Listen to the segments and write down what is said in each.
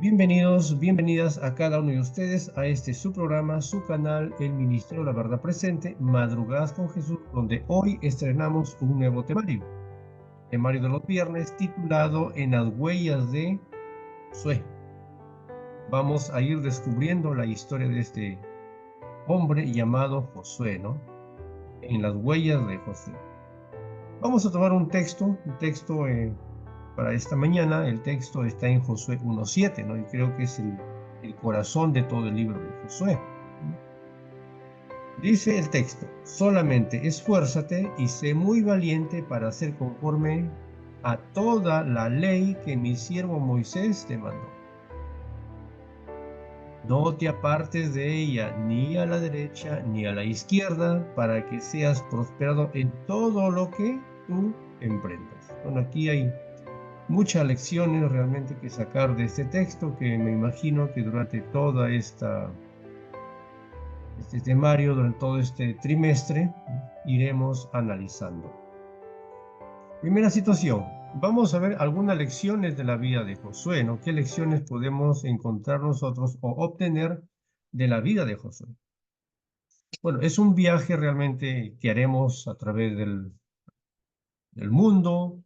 Bienvenidos, bienvenidas a cada uno de ustedes a este su programa, su canal, el Ministerio de la Verdad Presente, Madrugadas con Jesús, donde hoy estrenamos un nuevo temario de los viernes titulado En las huellas de Josué. Vamos a ir descubriendo la historia de este hombre llamado Josué, ¿no? En las huellas de Josué. Vamos a tomar un texto para esta mañana. El texto está en Josué 1:7, ¿no? Y creo que es el corazón de todo el libro de Josué. Dice el texto: solamente esfuérzate y sé muy valiente para hacer conforme a toda la ley que mi siervo Moisés te mandó. No te apartes de ella ni a la derecha ni a la izquierda, para que seas prosperado en todo lo que tú emprendas. Bueno, aquí hay muchas lecciones realmente que sacar de este texto, que me imagino que durante este temario, durante todo este trimestre, iremos analizando. Primera situación, vamos a ver algunas lecciones de la vida de Josué, ¿no? ¿Qué lecciones podemos encontrar nosotros o obtener de la vida de Josué? Bueno, es un viaje realmente que haremos a través del mundo,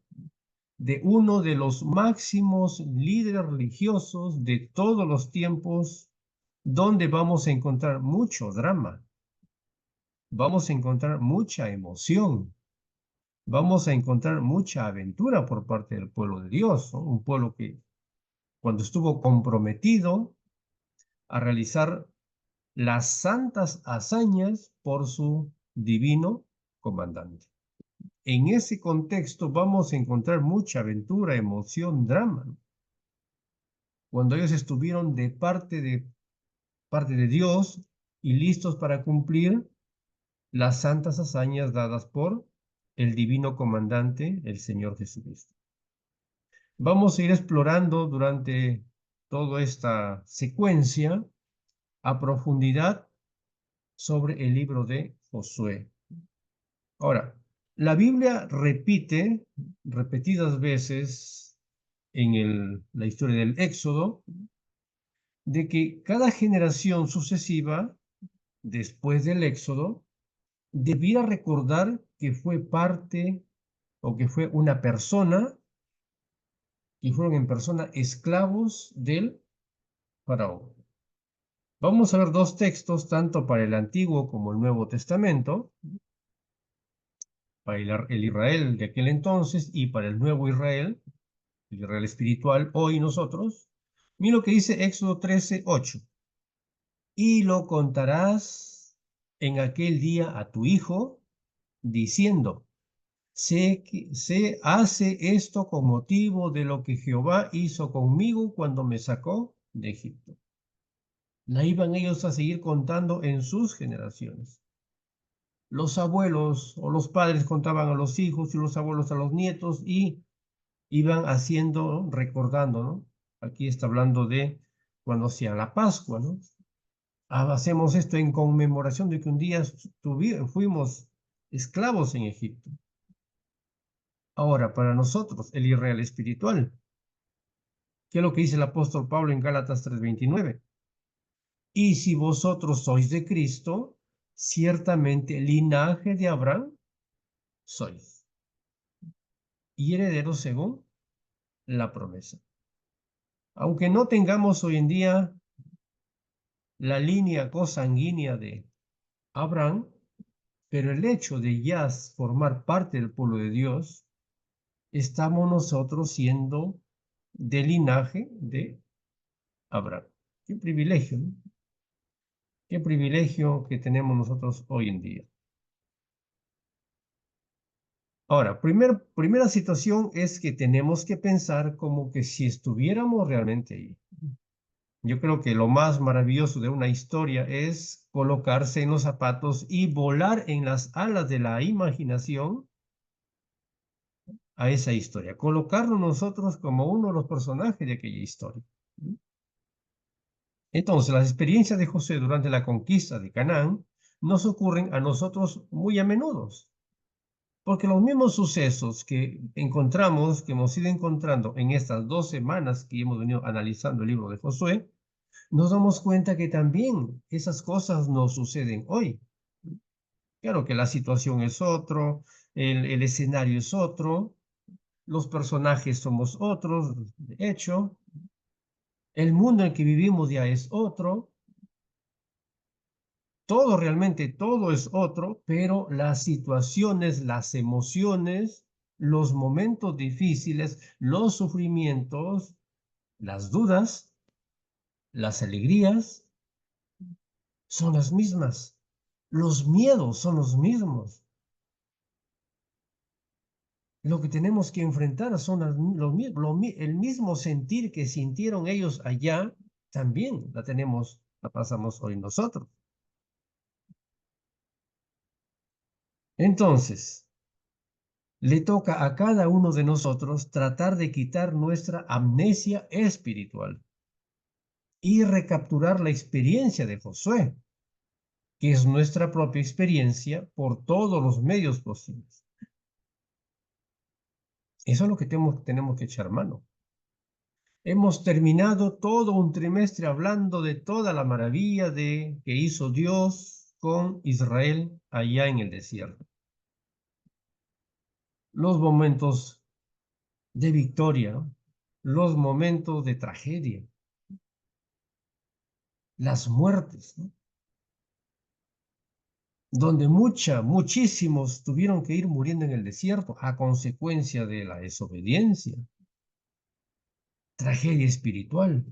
de uno de los máximos líderes religiosos de todos los tiempos, donde vamos a encontrar mucho drama, vamos a encontrar mucha emoción, vamos a encontrar mucha aventura por parte del pueblo de Dios, ¿no? Un pueblo que cuando estuvo comprometido a realizar las santas hazañas por su divino comandante. En ese contexto vamos a encontrar mucha aventura, emoción, drama, ¿no? Cuando ellos estuvieron de parte de Dios y listos para cumplir las santas hazañas dadas por el divino comandante, el Señor Jesucristo. Vamos a ir explorando durante toda esta secuencia a profundidad sobre el libro de Josué. Ahora, la Biblia repite repetidas veces en la historia del Éxodo de que cada generación sucesiva después del Éxodo debiera recordar que fue parte o que fue una persona, que fueron en persona esclavos del faraón. Vamos a ver dos textos, tanto para el Antiguo como el Nuevo Testamento, para el Israel de aquel entonces y para el Nuevo Israel, el Israel espiritual, hoy nosotros. Mira lo que dice Éxodo 13:8. Y lo contarás en aquel día a tu hijo, diciendo: se hace esto con motivo de lo que Jehová hizo conmigo cuando me sacó de Egipto. La iban ellos a seguir contando en sus generaciones. Los abuelos o los padres contaban a los hijos y los abuelos a los nietos y iban haciendo, recordando, ¿no? Aquí está hablando de cuando hacía la Pascua, ¿no? Hacemos esto en conmemoración de que un día fuimos esclavos en Egipto. Ahora, para nosotros, el Israel espiritual, ¿qué es lo que dice el apóstol Pablo en Gálatas 3:29? Y si vosotros sois de Cristo, ciertamente linaje de Abraham sois, y herederos según la promesa. Aunque no tengamos hoy en día la línea consanguínea de Abraham, pero el hecho de ya formar parte del pueblo de Dios, estamos nosotros siendo del linaje de Abraham. Qué privilegio, ¿no? Qué privilegio que tenemos nosotros hoy en día. Ahora, primera situación es que tenemos que pensar como que si estuviéramos realmente ahí. Yo creo que lo más maravilloso de una historia es colocarse en los zapatos y volar en las alas de la imaginación a esa historia, colocarnos nosotros como uno de los personajes de aquella historia. Entonces, las experiencias de José durante la conquista de Canaán nos ocurren a nosotros muy a menudo. Porque los mismos sucesos que encontramos, que hemos ido encontrando en estas 2 semanas que hemos venido analizando el libro de Josué, nos damos cuenta que también esas cosas nos suceden hoy. Claro que la situación es otro, el escenario es otro, los personajes somos otros, de hecho, el mundo en el que vivimos ya es otro, todo realmente, todo es otro, pero las situaciones, las emociones, los momentos difíciles, los sufrimientos, las dudas, las alegrías, son las mismas. Los miedos son los mismos. Lo que tenemos que enfrentar son el mismo sentir que sintieron ellos allá, también la pasamos hoy nosotros. Entonces, le toca a cada uno de nosotros tratar de quitar nuestra amnesia espiritual y recapturar la experiencia de Josué, que es nuestra propia experiencia por todos los medios posibles. Eso es lo que tenemos que echar mano. Hemos terminado todo un trimestre hablando de toda la maravilla que hizo Dios con Israel allá en el desierto. Los momentos de victoria, ¿no? Los momentos de tragedia, las muertes, ¿no? Donde muchísimos tuvieron que ir muriendo en el desierto a consecuencia de la desobediencia, tragedia espiritual.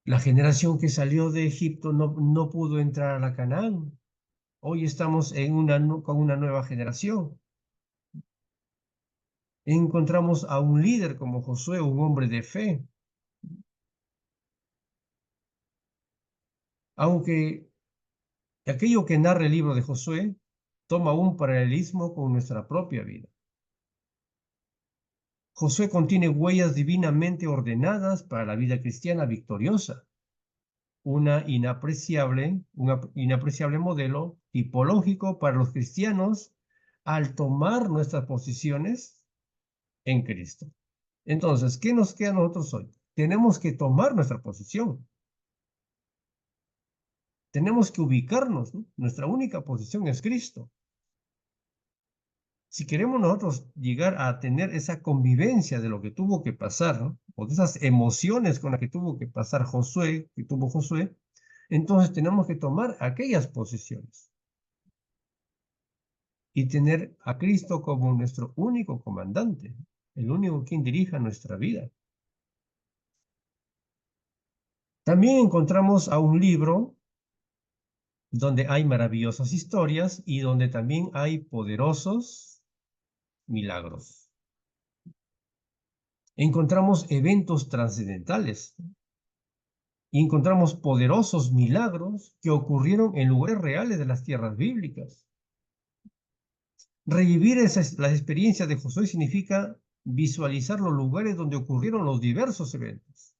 La generación que salió de Egipto no pudo entrar a la Canaán. Hoy estamos con una nueva generación. Encontramos a un líder como Josué, un hombre de fe. Aunque aquello que narra el libro de Josué toma un paralelismo con nuestra propia vida. Josué contiene huellas divinamente ordenadas para la vida cristiana victoriosa, un inapreciable modelo tipológico para los cristianos al tomar nuestras posiciones en Cristo. Entonces, ¿qué nos queda a nosotros hoy? Tenemos que tomar nuestra posición. Tenemos que ubicarnos, ¿no? Nuestra única posición es Cristo. Si queremos nosotros llegar a tener esa convivencia de lo que tuvo que pasar, ¿no? O de esas emociones con las que tuvo que pasar Josué, entonces tenemos que tomar aquellas posiciones y tener a Cristo como nuestro único comandante, el único quien dirija nuestra vida. También encontramos a un libro donde hay maravillosas historias y donde también hay poderosos milagros. Encontramos eventos trascendentales y encontramos poderosos milagros que ocurrieron en lugares reales de las tierras bíblicas. Revivir las experiencias de Josué significa visualizar los lugares donde ocurrieron los diversos eventos.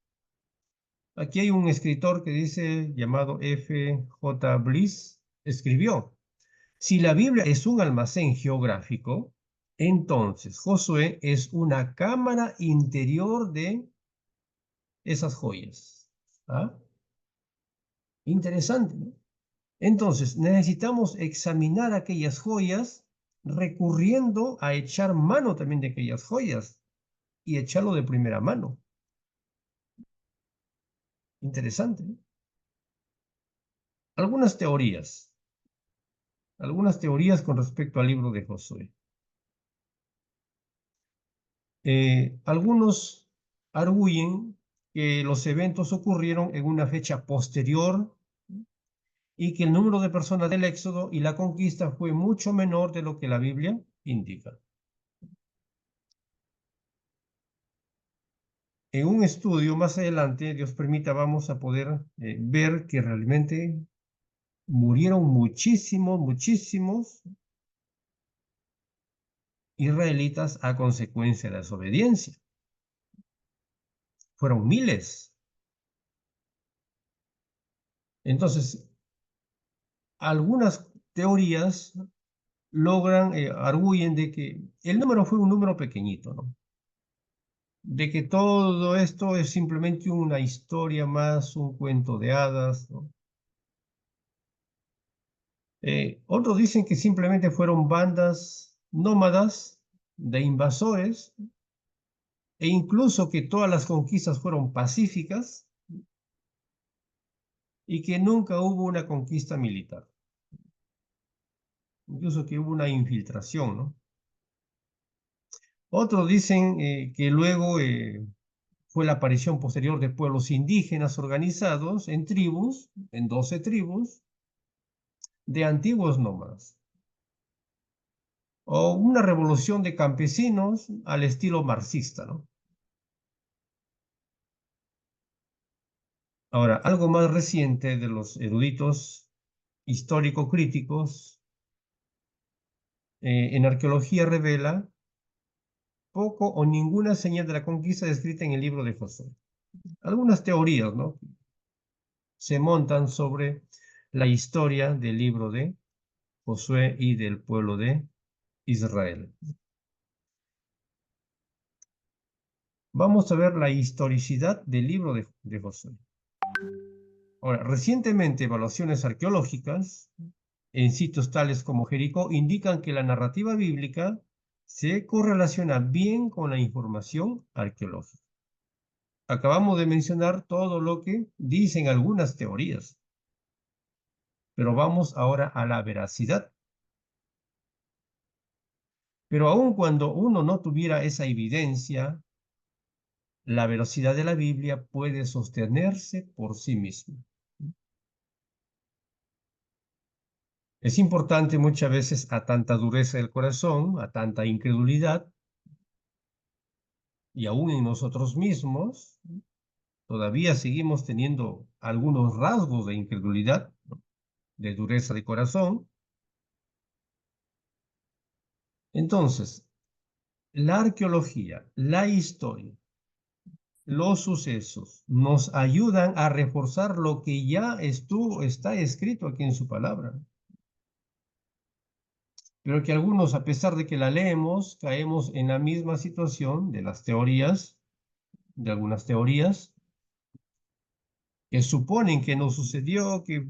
Aquí hay un escritor que dice, llamado F. J. Bliss, escribió: si la Biblia es un almacén geográfico, entonces Josué es una cámara interior de esas joyas. ¿Ah? Interesante, ¿no? Entonces, necesitamos examinar aquellas joyas recurriendo a echar mano también de aquellas joyas y echarlo de primera mano. Interesante, ¿no? Algunas teorías con respecto al libro de Josué. Algunos arguyen que los eventos ocurrieron en una fecha posterior y que el número de personas del éxodo y la conquista fue mucho menor de lo que la Biblia indica. En un estudio más adelante, Dios permita, vamos a poder ver que realmente murieron muchísimos israelitas a consecuencia de la desobediencia. Fueron miles. Entonces, algunas teorías logran, arguyen de que el número fue un número pequeñito, ¿no? De que todo esto es simplemente una historia más, un cuento de hadas, ¿no? Otros dicen que simplemente fueron bandas nómadas de invasores e incluso que todas las conquistas fueron pacíficas y que nunca hubo una conquista militar, incluso que hubo una infiltración, ¿no? Otros dicen que luego fue la aparición posterior de pueblos indígenas organizados en tribus, en 12 tribus, de antiguos nómadas, o una revolución de campesinos al estilo marxista, ¿no? Ahora, algo más reciente de los eruditos histórico-críticos en arqueología revela poco o ninguna señal de la conquista descrita en el libro de Josué. Algunas teorías, ¿no? Se montan sobre la historia del libro de Josué y del pueblo de Israel. Vamos a ver la historicidad del libro de Josué. Ahora, recientemente evaluaciones arqueológicas en sitios tales como Jericó indican que la narrativa bíblica se correlaciona bien con la información arqueológica. Acabamos de mencionar todo lo que dicen algunas teorías, pero vamos ahora a la veracidad. Pero aun cuando uno no tuviera esa evidencia, la veracidad de la Biblia puede sostenerse por sí misma. Es importante muchas veces a tanta dureza del corazón, a tanta incredulidad, y aún en nosotros mismos, todavía seguimos teniendo algunos rasgos de incredulidad, ¿no? De dureza de corazón. Entonces, la arqueología, la historia, los sucesos nos ayudan a reforzar lo que ya está escrito aquí en su palabra. Pero que algunos, a pesar de que la leemos, caemos en la misma situación de las teorías, de algunas teorías, que suponen que no sucedió, que...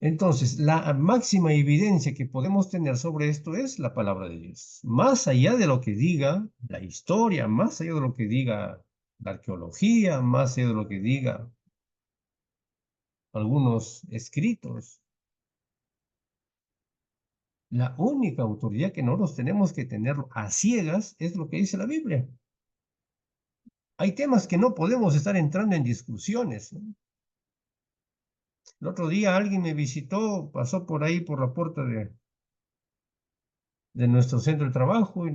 Entonces, la máxima evidencia que podemos tener sobre esto es la palabra de Dios. Más allá de lo que diga la historia, más allá de lo que diga la arqueología, más allá de lo que diga algunos escritos, la única autoridad que nosotros tenemos que tener a ciegas es lo que dice la Biblia. Hay temas que no podemos estar entrando en discusiones, ¿no? El otro día alguien me visitó, pasó por ahí por la puerta de nuestro centro de trabajo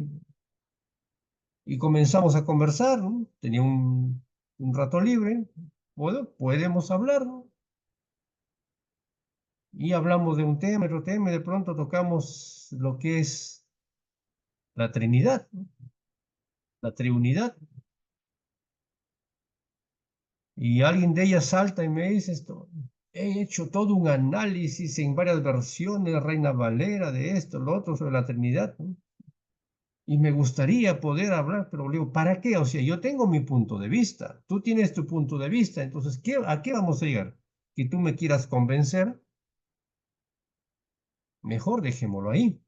y comenzamos a conversar, ¿no? Tenía un rato libre, bueno, podemos hablar, ¿no? Y hablamos de un tema, otro tema, y de pronto tocamos lo que es la Trinidad, ¿no? La Triunidad. Y alguien de ellas salta y me dice esto, he hecho todo un análisis en varias versiones, Reina Valera, de esto, lo otro, sobre la Trinidad, ¿no? Y me gustaría poder hablar, pero le digo, ¿para qué? O sea, yo tengo mi punto de vista, tú tienes tu punto de vista, entonces, ¿a qué vamos a llegar? Que tú me quieras convencer, mejor dejémoslo ahí.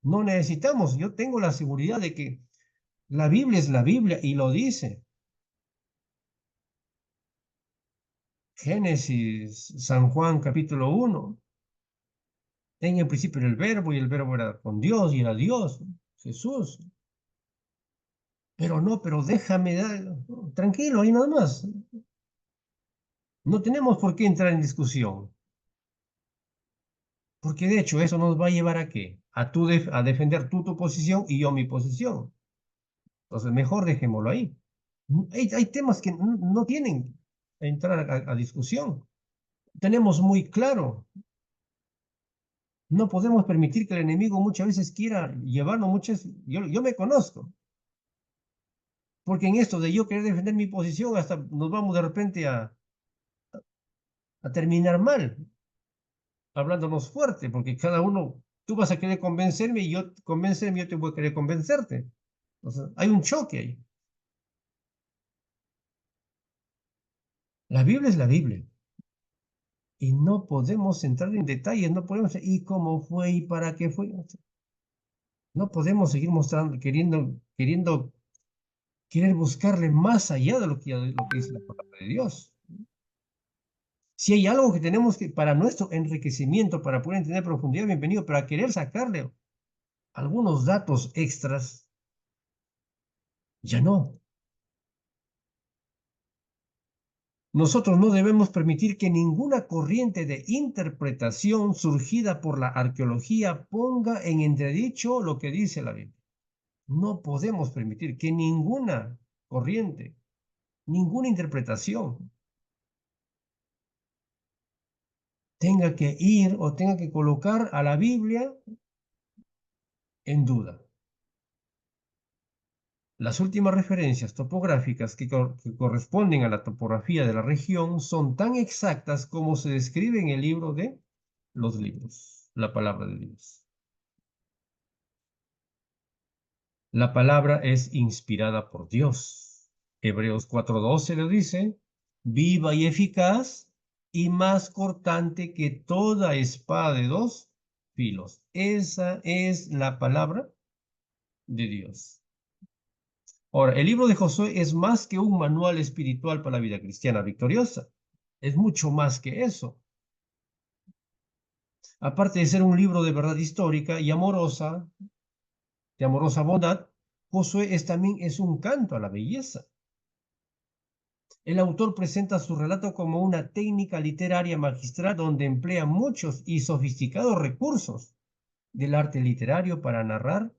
No necesitamos, yo tengo la seguridad de que la Biblia es la Biblia y lo dice. Génesis, San Juan capítulo 1. En el principio era el verbo y el verbo era con Dios y era Dios, Jesús. Pero no, pero déjame dar, tranquilo, ahí nada más. No tenemos por qué entrar en discusión. Porque de hecho eso nos va a llevar a qué? A defender tú tu posición y yo mi posición. Entonces mejor dejémoslo ahí. Hay temas que no tienen que entrar a discusión. Tenemos muy claro, no podemos permitir que el enemigo muchas veces quiera llevarnos yo me conozco, porque en esto de yo querer defender mi posición, hasta nos vamos de repente a terminar mal, hablándonos fuerte, porque cada uno, tú vas a querer convencerme y yo te voy a querer convencerte. O sea, hay un choque ahí. La Biblia es la Biblia. Y no podemos entrar en detalles, no podemos, y cómo fue y para qué fue. No podemos seguir mostrando, querer buscarle más allá de lo que dice la palabra de Dios. Si hay algo que tenemos que, para nuestro enriquecimiento, para poder entender profundidad, bienvenido, para querer sacarle algunos datos extras, ya no. Nosotros no debemos permitir que ninguna corriente de interpretación surgida por la arqueología ponga en entredicho lo que dice la Biblia. No podemos permitir que ninguna corriente, ninguna interpretación tenga que ir o tenga que colocar a la Biblia en duda. Las últimas referencias topográficas que corresponden a la topografía de la región son tan exactas como se describe en el libro de los libros, la palabra de Dios. La palabra es inspirada por Dios. Hebreos 4:12 lo dice, viva y eficaz y más cortante que toda espada de dos filos. Esa es la palabra de Dios. Ahora, el libro de Josué es más que un manual espiritual para la vida cristiana victoriosa. Es mucho más que eso. Aparte de ser un libro de verdad histórica y amorosa, de amorosa bondad, Josué también es un canto a la belleza. El autor presenta su relato como una técnica literaria magistral donde emplea muchos y sofisticados recursos del arte literario para narrar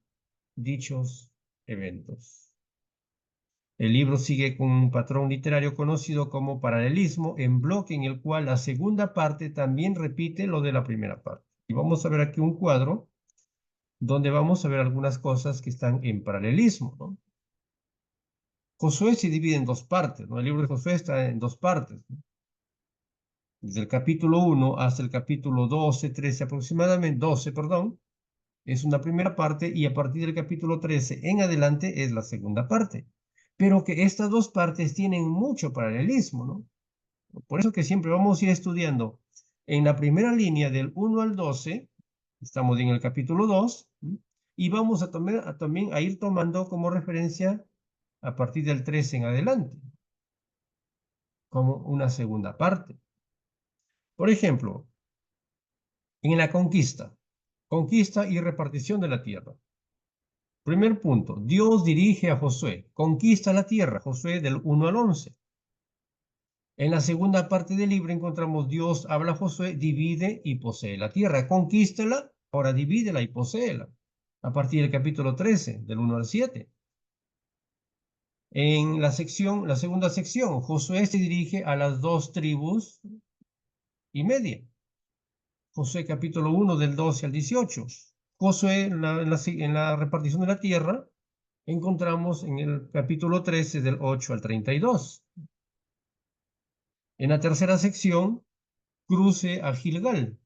dichos eventos. El libro sigue con un patrón literario conocido como paralelismo en bloque, en el cual la segunda parte también repite lo de la primera parte. Y vamos a ver aquí un cuadro donde vamos a ver algunas cosas que están en paralelismo, ¿no? Josué se divide en dos partes, ¿no? El libro de Josué está en dos partes, ¿no? Desde el capítulo 1 hasta el capítulo 12, 13 aproximadamente, 12, perdón, es una primera parte y a partir del capítulo 13 en adelante es la segunda parte. Pero que estas dos partes tienen mucho paralelismo, ¿no? Por eso que siempre vamos a ir estudiando en la primera línea del 1 al 12, estamos en el capítulo 2, y vamos también a ir tomando como referencia a partir del 13 en adelante, como una segunda parte. Por ejemplo, en la conquista y repartición de la tierra. Primer punto, Dios dirige a Josué, conquista la tierra, Josué del 1 al 11. En la segunda parte del libro encontramos Dios habla a Josué, divide y posee la tierra, conquístala, ahora divídela y poséela, a partir del capítulo 13, del 1 al 7. En la segunda sección, Josué se dirige a las dos tribus y media. Josué capítulo 1 del 12 al 18. Josué en la repartición de la tierra encontramos en el capítulo 13 del 8 al 32. En la tercera sección, cruce a Gilgal,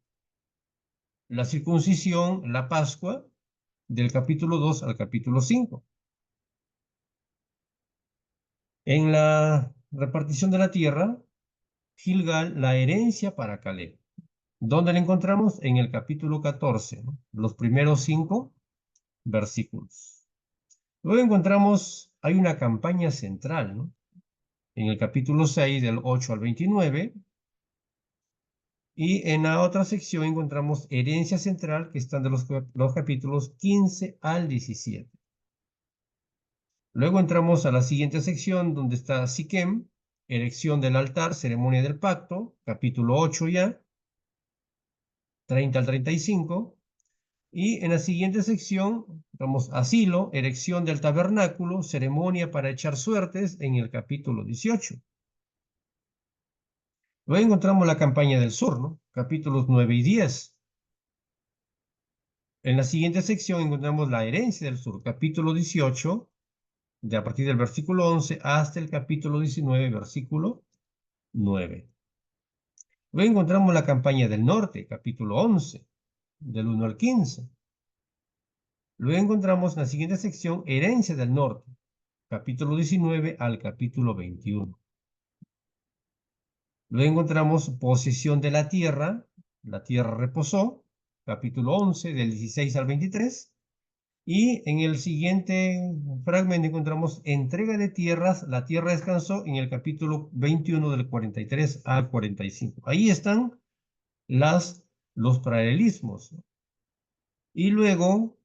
la circuncisión, la Pascua, del capítulo 2 al capítulo 5. En la repartición de la tierra, Gilgal, la herencia para Caleb. ¿Dónde la encontramos? En el capítulo 14, ¿no? Los primeros 5 versículos. Luego encontramos, hay una campaña central, ¿no? En el capítulo 6, del 8 al 29. Y en la otra sección encontramos herencia central, que están de los capítulos 15 al 17. Luego entramos a la siguiente sección, donde está Siquem, erección del altar, ceremonia del pacto, capítulo 8 ya, 30 al 35. Y en la siguiente sección, vamos a Silo, erección del tabernáculo, ceremonia para echar suertes, en el capítulo 18. Luego encontramos la campaña del sur, ¿no? Capítulos 9 y 10. En la siguiente sección encontramos la herencia del sur, capítulo 18, de a partir del versículo 11 hasta el capítulo 19, versículo 9. Luego encontramos la campaña del norte, capítulo 11, del 1 al 15. Luego encontramos en la siguiente sección, herencia del norte, capítulo 19 al capítulo 21. Luego encontramos posesión de la tierra reposó, capítulo 11, del 16 al 23. Y en el siguiente fragmento encontramos entrega de tierras, la tierra descansó, en el capítulo 21 del 43 al 45. Ahí están los paralelismos. Y luego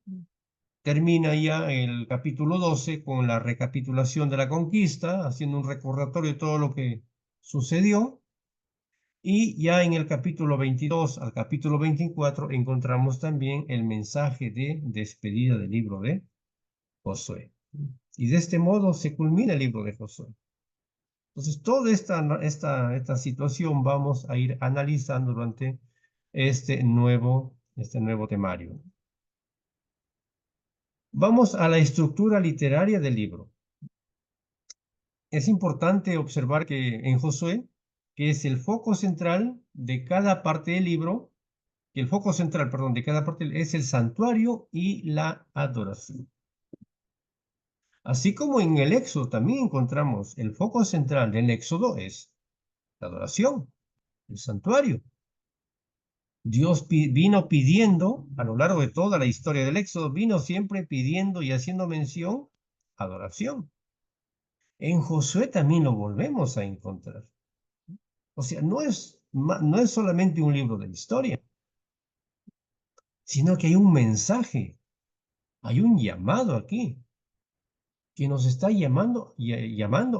termina ya el capítulo 12 con la recapitulación de la conquista, haciendo un recordatorio de todo lo que sucedió. Y ya en el capítulo 22 al capítulo 24 encontramos también el mensaje de despedida del libro de Josué. Y de este modo se culmina el libro de Josué. Entonces, toda esta situación vamos a ir analizando durante este nuevo temario. Vamos a la estructura literaria del libro. Es importante observar que en Josué, que es el foco central de cada parte del libro, que el foco central, perdón, de cada parte es el santuario y la adoración. Así como en el Éxodo también encontramos el foco central del Éxodo es la adoración, el santuario. Dios vino pidiendo, a lo largo de toda la historia del Éxodo, vino siempre pidiendo y haciendo mención adoración. En Josué también lo volvemos a encontrar. O sea, no es solamente un libro de historia, sino que hay un mensaje, hay un llamado aquí, que nos está llamando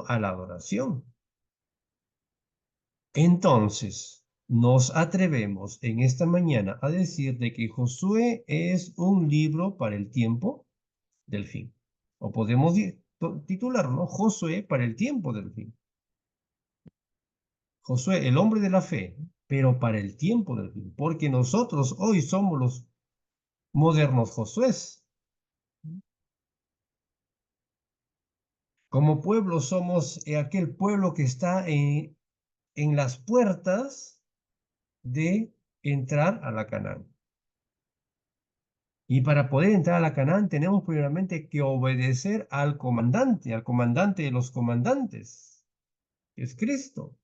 a la adoración. Entonces, nos atrevemos en esta mañana a decir de que Josué es un libro para el tiempo del fin. O podemos titularlo Josué para el tiempo del fin. Josué, el hombre de la fe, pero para el tiempo del fin. Porque nosotros hoy somos los modernos Josués. Como pueblo somos aquel pueblo que está en las puertas de entrar a la Canaán. Y para poder entrar a la Canaán tenemos primeramente que obedecer al comandante de los comandantes, que es Cristo.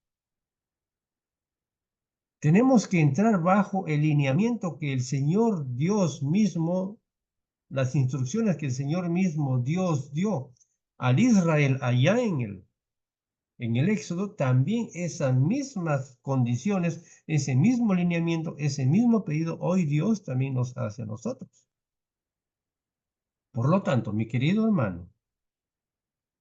Tenemos que entrar bajo el lineamiento que el Señor Dios mismo, las instrucciones que el Señor mismo Dios dio al Israel allá en el Éxodo, también esas mismas condiciones, ese mismo lineamiento, ese mismo pedido, hoy Dios también nos hace a nosotros. Por lo tanto, mi querido hermano,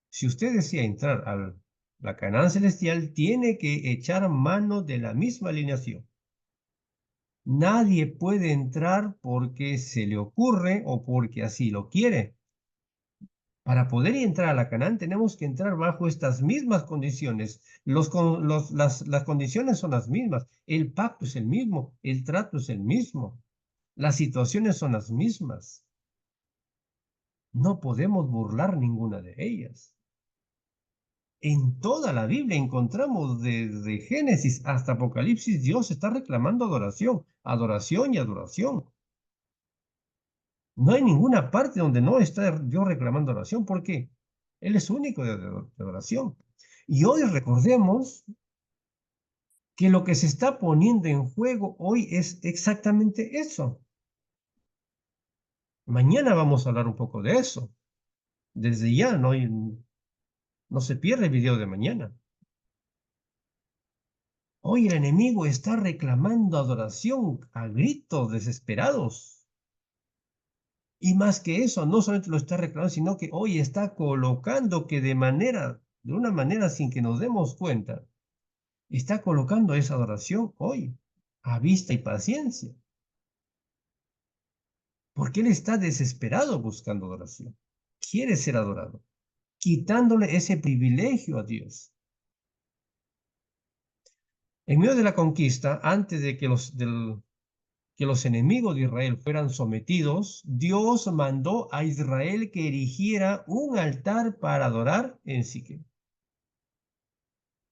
si usted desea entrar a la Canaán celestial, tiene que echar mano de la misma alineación. Nadie puede entrar porque se le ocurre o porque así lo quiere. Para poder entrar a la Canaán tenemos que entrar bajo estas mismas condiciones. Las condiciones son las mismas. El pacto es el mismo. El trato es el mismo. Las situaciones son las mismas. No podemos burlar ninguna de ellas. En toda la Biblia encontramos desde Génesis hasta Apocalipsis, Dios está reclamando adoración, adoración y adoración. No hay ninguna parte donde no está Dios reclamando adoración, porque Él es único de adoración. Y hoy recordemos que lo que se está poniendo en juego hoy es exactamente eso. Mañana vamos a hablar un poco de eso. Desde ya, no se pierde el video de mañana. Hoy el enemigo está reclamando adoración a gritos desesperados. Y más que eso, no solamente lo está reclamando, sino que hoy está colocando que de una manera sin que nos demos cuenta, está colocando esa adoración hoy a vista y paciencia. Porque él está desesperado buscando adoración. Quiere ser adorado, quitándole ese privilegio a Dios. En medio de la conquista, antes de que los enemigos de Israel fueran sometidos, Dios mandó a Israel que erigiera un altar para adorar en Siquem.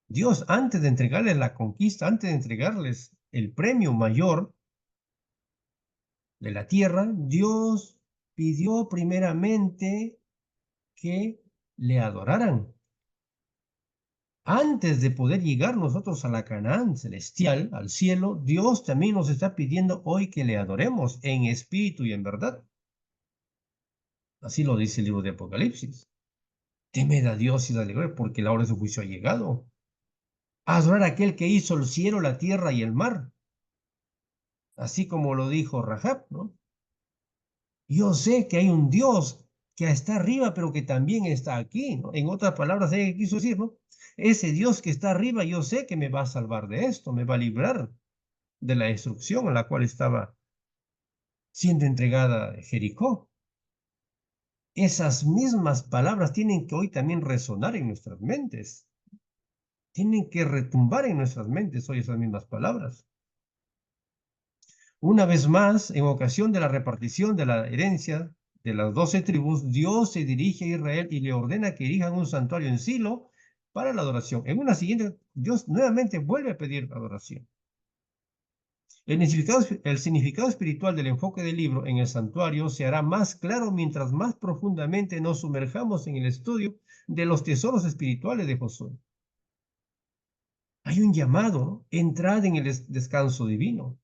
Dios, antes de entregarles la conquista, antes de entregarles el premio mayor de la tierra, Dios pidió primeramente que le adoraran. Antes de poder llegar nosotros a la Canaán celestial, al cielo, Dios también nos está pidiendo hoy que le adoremos en espíritu y en verdad. Así lo dice el libro de Apocalipsis. Temed a Dios y dale gloria, porque la hora de su juicio ha llegado. Adorar a aquel que hizo el cielo, la tierra y el mar. Así como lo dijo Rahab, ¿no? Yo sé que hay un Dios que está arriba, pero que también está aquí, ¿no? En otras palabras, ella quiso decir, ¿no? Ese Dios que está arriba, yo sé que me va a salvar de esto, me va a librar de la destrucción a la cual estaba siendo entregada Jericó. Esas mismas palabras tienen que hoy también resonar en nuestras mentes. Tienen que retumbar en nuestras mentes hoy esas mismas palabras. Una vez más, en ocasión de la repartición de la herencia de las 12 tribus, Dios se dirige a Israel y le ordena que erijan un santuario en Silo para la adoración. En una siguiente, Dios nuevamente vuelve a pedir adoración. El significado espiritual del enfoque del libro en el santuario se hará más claro mientras más profundamente nos sumerjamos en el estudio de los tesoros espirituales de Josué. Hay un llamado, ¿no? Entrad en el descanso divino.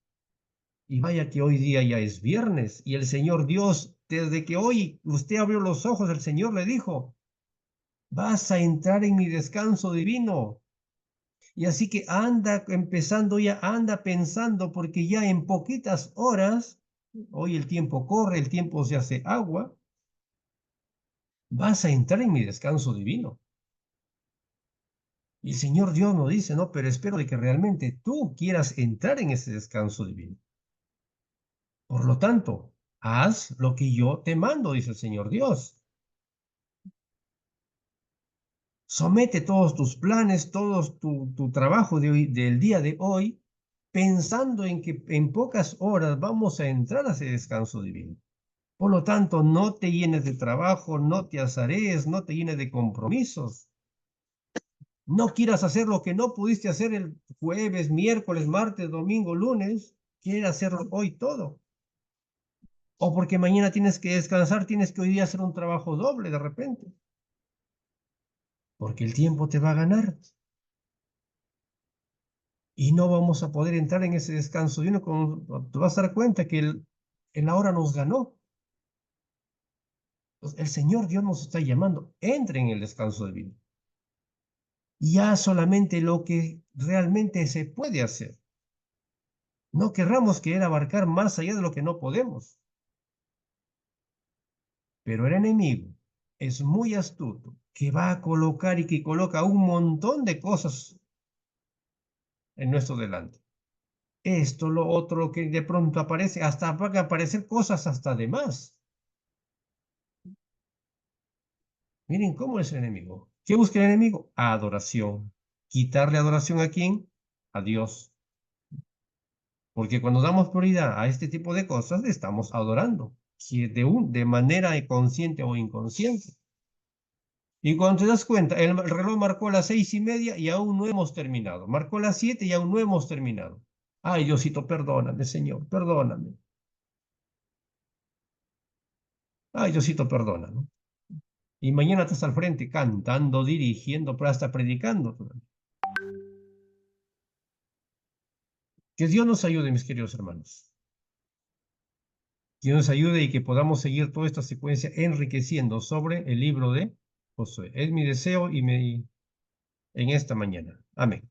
Y vaya que hoy día ya es viernes y el Señor Dios, desde que hoy usted abrió los ojos, el Señor le dijo, vas a entrar en mi descanso divino. Y así que anda empezando ya, anda pensando, porque ya en poquitas horas, hoy el tiempo corre, el tiempo se hace agua, vas a entrar en mi descanso divino. Y el Señor Dios nos dice, no, pero espero de que realmente tú quieras entrar en ese descanso divino. Por lo tanto, haz lo que yo te mando, dice el Señor Dios. Somete todos tus planes, todo tu trabajo del día de hoy, pensando en que en pocas horas vamos a entrar a ese descanso divino. Por lo tanto, no te llenes de trabajo, no te azarees, no te llenes de compromisos. No quieras hacer lo que no pudiste hacer el jueves, miércoles, martes, domingo, lunes. Quieres hacerlo hoy todo. O porque mañana tienes que descansar, tienes que hoy día hacer un trabajo doble de repente. Porque el tiempo te va a ganar. Y no vamos a poder entrar en ese descanso divino. Te vas a dar cuenta que el ahora nos ganó. Entonces, el Señor Dios nos está llamando. Entre en el descanso divino. Ya solamente lo que realmente se puede hacer. No querramos querer abarcar más allá de lo que no podemos. Pero el enemigo es muy astuto, que va a colocar y que coloca un montón de cosas en nuestro delante. Esto, lo otro, lo que de pronto aparece, hasta van a aparecer cosas hasta de más. Miren cómo es el enemigo. ¿Qué busca el enemigo? Adoración. ¿Quitarle adoración a quién? A Dios. Porque cuando damos prioridad a este tipo de cosas, le estamos adorando, de manera consciente o inconsciente. Y cuando te das cuenta, el reloj marcó las 6:30 y aún no hemos terminado. Marcó las 7 y aún no hemos terminado. Ay, Diosito, perdóname, Señor, perdóname. Ay, Diosito, perdóname. Y mañana estás al frente cantando, dirigiendo, pero hasta predicando. Que Dios nos ayude, mis queridos hermanos. Que nos ayude y que podamos seguir toda esta secuencia enriqueciendo sobre el libro de Josué. Es mi deseo en esta mañana. Amén.